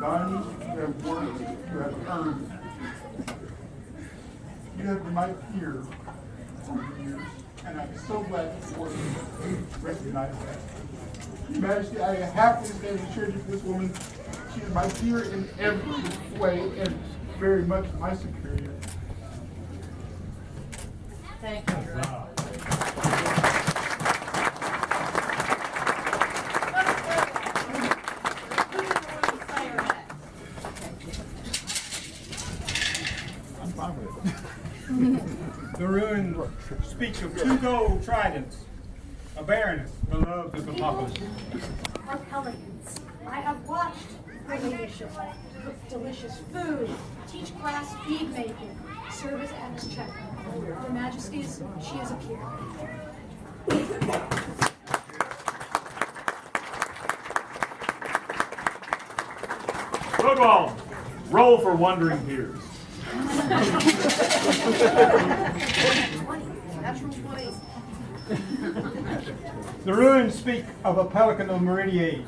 Donnie, you have worked, you have earned. You have been my peer over the years, and I'm so glad you recognize that. Your Majesty, I have to say the church of this woman. She is my peer in every way and very much my superior. Thank you. Wow. I'm fine with it. The ruins speak of 2 gold tridents, a baroness beloved of the populace. Are pelicans. I have watched her ladyship cook delicious food, teach glass bead making, serve as Anna's checker. Your Majesties, she is a peer. Rodwald, roll for wandering peers. Natural 20. The ruins speak of a pelican of Meridian.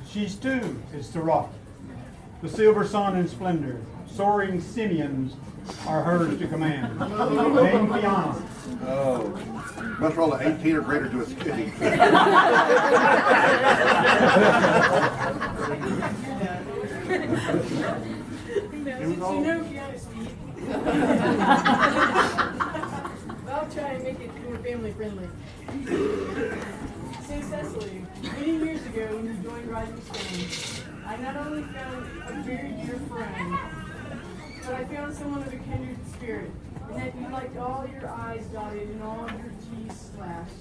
She's too is the rock. The silver sun and splendor, soaring simians are hers to command. Dame Fiona. Oh, must roll an 18 or greater to a skitty. I'll try and make it more family friendly. So Cecily, many years ago when you joined Rising Stone, I not only found a very dear friend, but I found someone of a kindred spirit, and that you liked all your I's dotted and all your T's slashed,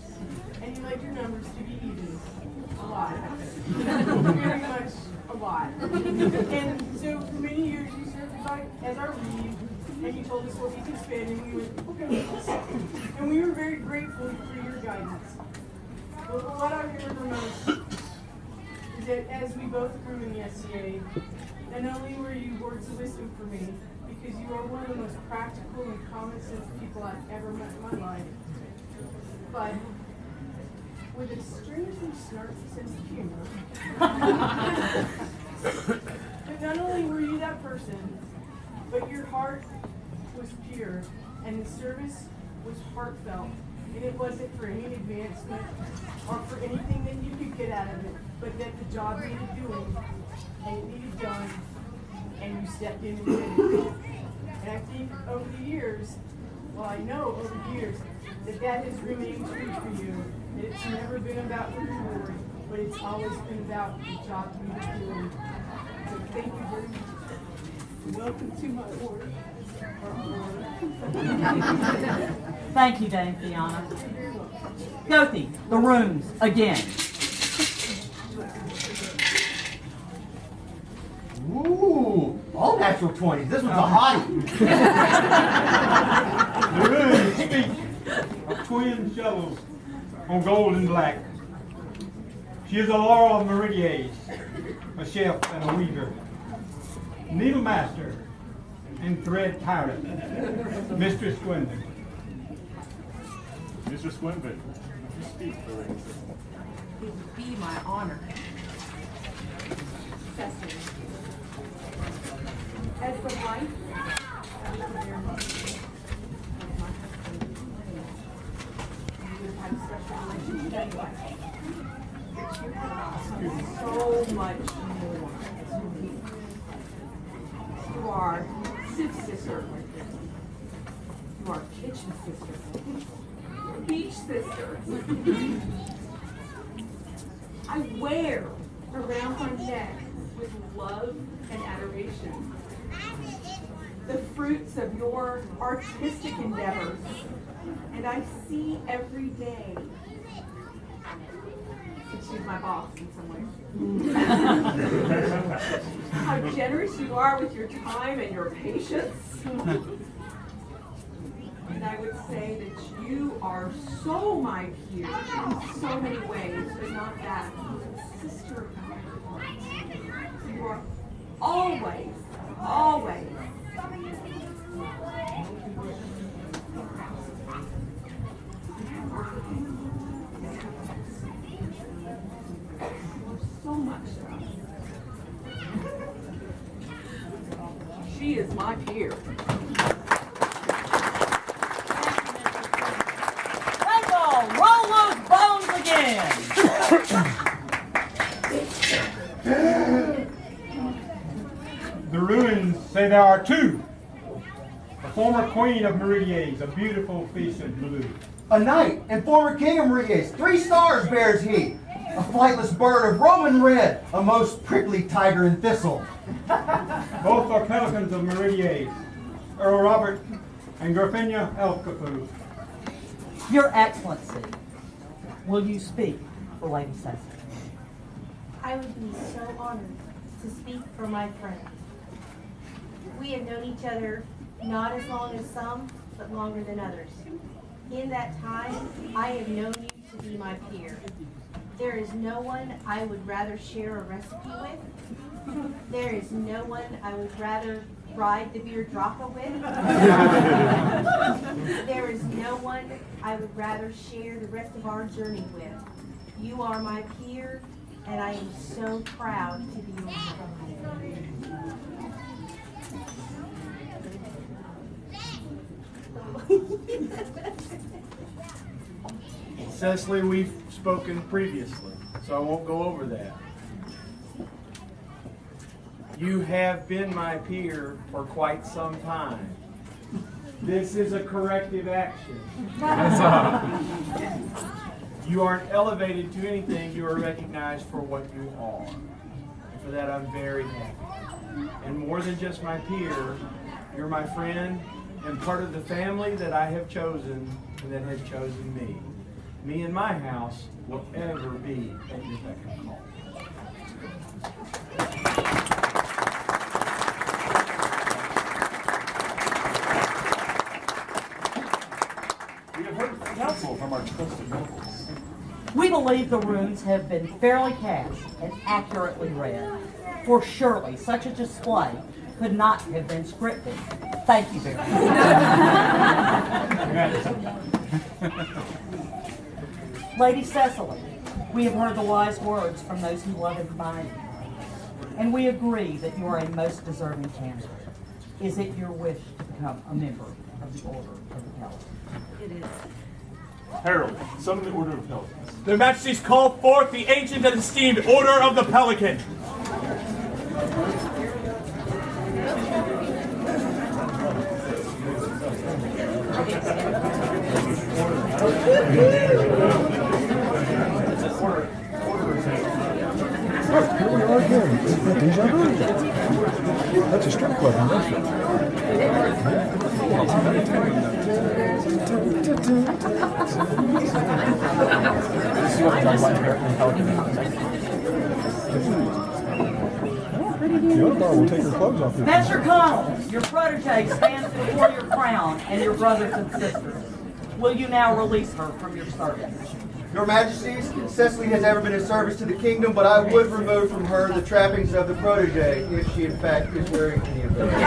and you liked your numbers to be even. A lot. Very much a lot. And so for many years you served as our reeve, and you told us what we could spend, and we went, okay. And we were very grateful for your guidance. But what I remember most is that as we both grew in the SCA, not only were you words of wisdom for me, because you are one of the most practical and common sense people I've ever met in my life, but with a strangely snarky sense of humor. But not only were you that person, but your heart was pure, and the service was heartfelt, and it wasn't for any advancement or for anything that you could get out of it, but that the job needed doing, and it needed done, and you stepped in and did it. And I think over the years, well, I know over the years, that has remained true for you. That it's never been about the reward, but it's always been about the job you were doing. So thank you very much. Welcome to my order. Thank you, Dame Fiona. Gothi, the rooms, again. Ooh, all natural 20s. This one's a hottie. The ruins speak of twin shovels on gold and black. She is a laurel Meridian, a chef and a weaver, needle master and thread tyrant, Mistress Gwendolyn. Mistress Gwendolyn, would you speak for us? It would be my honor. Cecily. As the wife of the baroness of my husband, you would have such a relationship anyway. But you have so much more as you need. You are Sif's sister. You are kitchen sister. Beach sister. I wear around my neck with love and adoration the fruits of your artistic endeavors, and I see every day that she's my boss in some ways. How generous you are with your time and your patience. And I would say that you are so my peer in so many ways, but not that. Sister of my heart. You are always, always so much. She is my peer. Let's all roll those bones again. The ruins say there are two. The former queen of Meridies, a beautiful fish of blue. A knight and former king of Meridies, 3 stars bears he. A flightless bird of Roman red, a most prickly tiger and thistle. Both are pelicans of Meridies, Earl Robert and Graffinia Elkafu. Your Excellency, will you speak for Lady Cecily? I would be so honored to speak for my friend. We have known each other not as long as some, but longer than others. In that time, I have known you to be my peer. There is no one I would rather share a recipe with. There is no one I would rather ride the beer Draka with. There is no one I would rather share the rest of our journey with. You are my peer, and I am so proud to be your Cecily, we've spoken previously, so I won't go over that. You have been my peer for quite some time. This is a corrective action. You aren't elevated to anything, you are recognized for what you are. And for that I'm very happy. And more than just my peer, you're my friend and part of the family that I have chosen and that has chosen me. Me and my house will ever be at your beck and call. We have heard counsel from our trusted nobles. We believe the runes have been fairly cast and accurately read, for surely such a display could not have been scripted. Thank you very much. Lady Cecily, we have heard the wise words from those who love and admire you, and we agree that you are a most deserving candidate. Is it your wish to become a member of the Order of the Pelican? It is. Herald, summon the Order of Pelicans. Their Majesties call forth the ancient and esteemed Order of the Pelican. Here we are again. Deja vu. That's a strip club in Russia. The other bar will take her clothes off. Mr. Connell, your protege stands before your crown and your brothers and sisters. Will you now release her from your service? Your Majesties, Cecily has ever been in service to the kingdom, but I would remove from her the trappings of the protege if she in fact is wearing any of those. So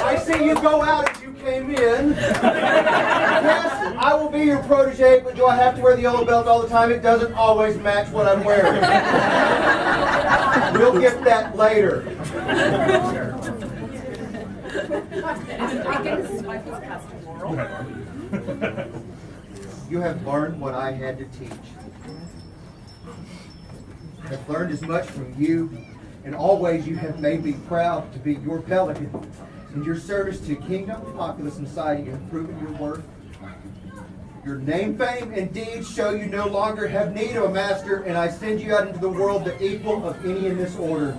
I see you go out as you came in. Yes, I will be your protege, but do I have to wear the yellow belt all the time? It doesn't always match what I'm wearing. We'll get that later. You have learned what I had to teach. I've learned as much from you. In all ways, you have made me proud to be your pelican. In your service to kingdom, populace, and society, you have proven your worth. Your name, fame, and deeds show you no longer have need of a master, and I send you out into the world the equal of any in this order.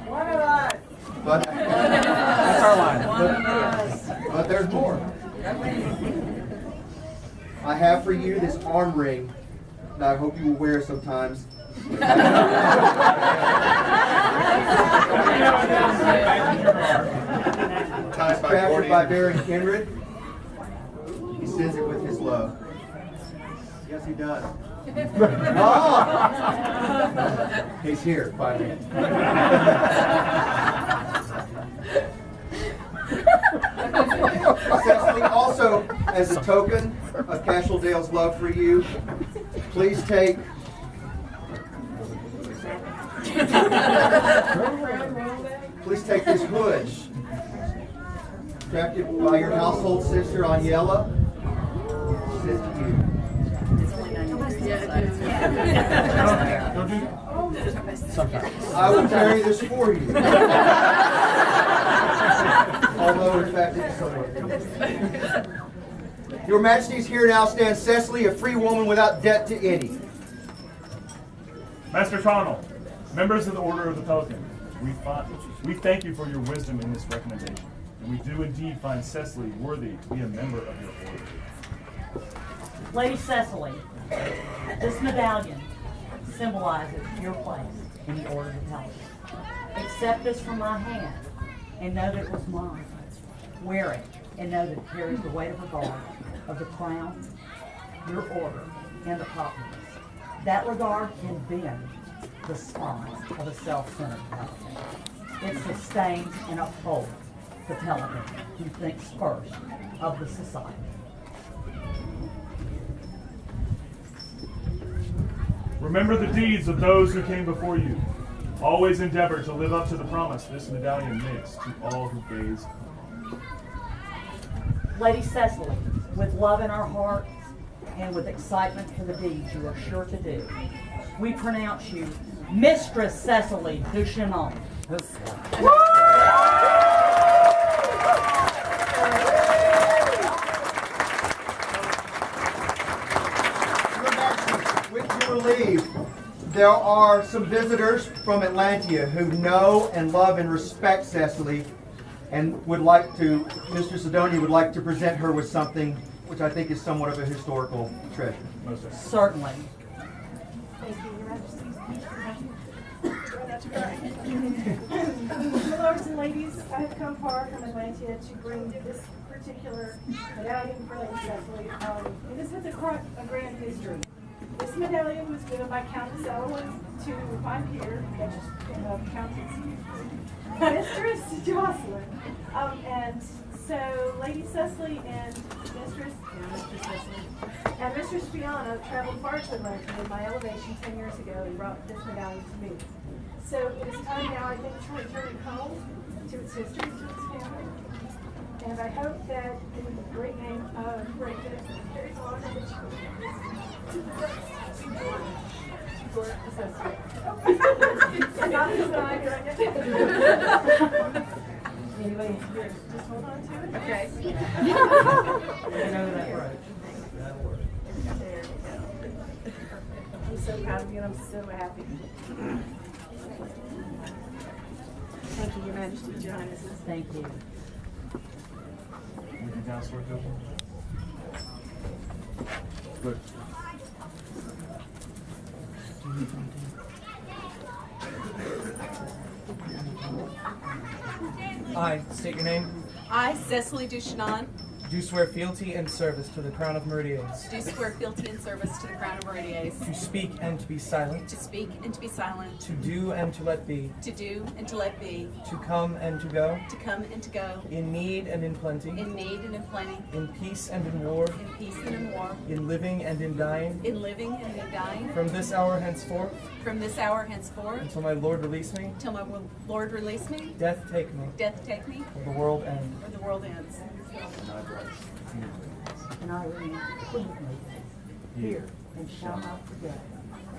One of us. But, That's our line. but there's more. I have for you this arm ring that I hope you will wear sometimes. It's crafted by Baron Kindred. He sends it with his love. Yes, he does. Oh! He's here, finally. Cecily, also, as a token of Cashel Dale's love for you, please take Please take this hood. Drafted by your household sister, Aniela. Says to you. I will carry this for you. Although, in fact, it's somewhat. Your Majesties, here now stands Cecily, a free woman without debt to any. Master Connell, members of the Order of the Pelican, we thank you for your wisdom in this recommendation, and we do indeed find Cecily worthy to be a member of your order. Lady Cecily, this medallion symbolizes your place in the Order of the Pelican. Accept this from my hand and know that it was mine. Wear it and know that it carries the weight of regard of the crown, your order, and the populace. That regard can bend the spine of a self-centered pelican. It sustains and upholds the pelican who thinks first of the society. Remember the deeds of those who came before you. Always endeavor to live up to the promise this medallion makes to all who gaze. Lady Cecily, with love in our hearts and with excitement for the deeds you are sure to do, we pronounce you Mistress Cecily du Chinon. With your leave, there are some visitors from Atlantia who know and love and respect Cecily and would like to, Mr. Sidonia would like to present her with something which I think is somewhat of a historical treasure. Certainly. Thank you, Your Majesty. Lords and ladies, I have come far from Atlantia to bring this particular medallion for Lady Cecily. This has a grand history. This medallion was given by Countess Elowen to my peer, Countess Mistress Jocelyn. And so Lady Cecily and Mistress Fiona traveled far to Atlantia in my elevation 10 years ago and brought this medallion to me. So it is time now, I think, to return it home to its history, to its family. And I hope that in the great name of Great Good carries on and anyway, just hold on to it. Okay. That'll work. There we go. I'm so proud of you and I'm so happy. Thank you, Your Majesty, Your Highnesses. Thank you. Anything else worth open? Good. I state your name. I, Cecily du Chinon, Do swear fealty and service to the Crown of Meridies. do swear fealty and service to the Crown of Meridies. To speak and to be silent. To speak and to be silent. To do and to let be. To do and to let be. To come and to go. To come and to go. In need and in plenty. In need and in plenty. In peace and in war. In peace and in war. In living and in dying. In living and in dying. From this hour henceforth. From this hour henceforth. Until my Lord release me. Till my Lord release me. Death take me. Death take me. Or the world end. Or the world ends. And I remain queenly here and shall not forget,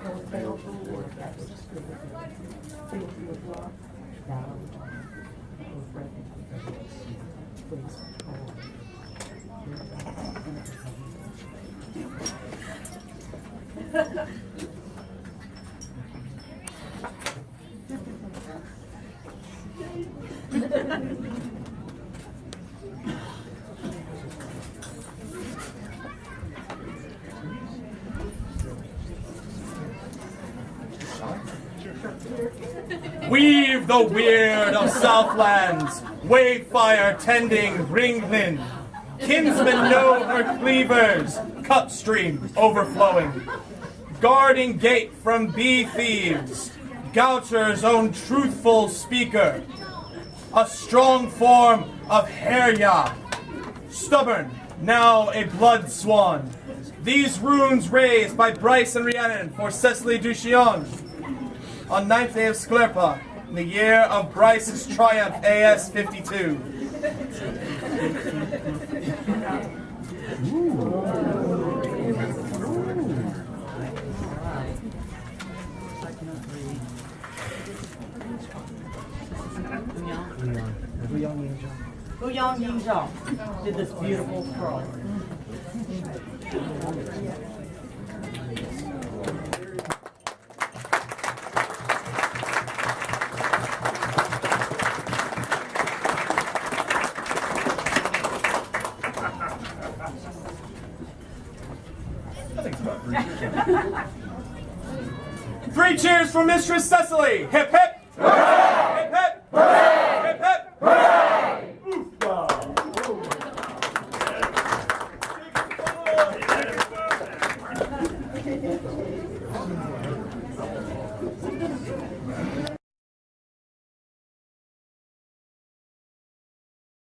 nor fail to reward that which is good with you. Fealty of love, valor of honor, and with reverence and please hold. Weave the weird of Southlands, wayfire tending Ringlin. Kinsmen know her cleavers, cup stream overflowing. Guarding gate from bee thieves, Goucher's own truthful speaker. A strong form of Herya, stubborn, now a blood swan. These runes raised by Bryce and Rhiannon for Cecily du Chinon. on 9th day of Sklerpa, in the year of Bryce's triumph AS 52. Yang Yingzhong did this beautiful scroll. Three cheers for Mistress Cecily. Hip hip. Hooray! Hip hip. Hooray! Hip hip. Hooray!